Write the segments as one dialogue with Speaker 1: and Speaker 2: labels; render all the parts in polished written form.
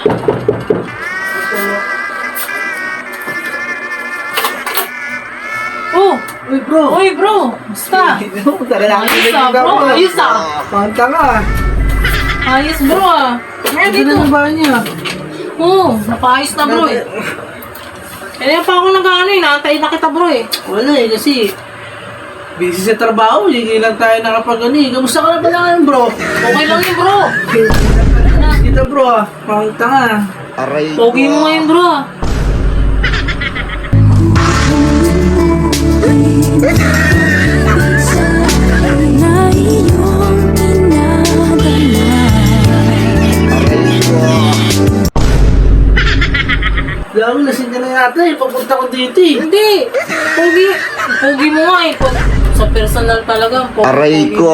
Speaker 1: Oh!
Speaker 2: Uy bro!
Speaker 1: Uy bro! Basta! Ayos bro! Ayos
Speaker 2: Panta ka!
Speaker 1: Ayos bro Kaya
Speaker 2: Ito
Speaker 1: dito!
Speaker 2: na ng bahay niya.
Speaker 1: Oo! Napaayos na bro Kaya pa ako naantay na kita bro
Speaker 2: Wala kasi busy sa trabaho, hindi lang tayo nakapag-ani. Kamusta ka na pala ngayon bro?
Speaker 1: Okay lang yun bro!
Speaker 2: Kita bro panta ka.
Speaker 3: Aray
Speaker 1: Pogi mo ngayon bro
Speaker 2: Dami lasing ka na yata pagpunta ko dito
Speaker 1: Hindi! Pogi mo nga sa personal talaga pogi.
Speaker 3: Aray ko!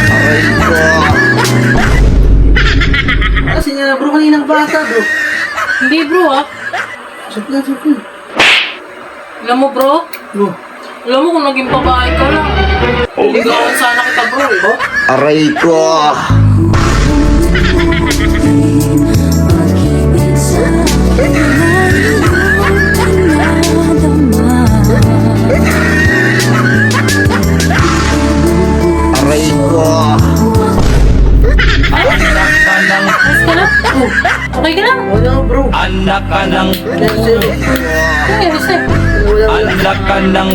Speaker 3: Aray ko!
Speaker 2: Kasi nga bro kaninang bata bro.
Speaker 1: Hindi bro
Speaker 2: Shot na.
Speaker 1: Alam mo bro?
Speaker 2: Bro.
Speaker 1: Alam mo kung naging babae ka lang ligawan sana kita bro
Speaker 3: Aray ko! Aray ko!
Speaker 1: Ayos ka lang? Okay ka lang?
Speaker 2: Wala bro.
Speaker 4: Anak ka ng
Speaker 1: Okay, basta
Speaker 4: anak ka ng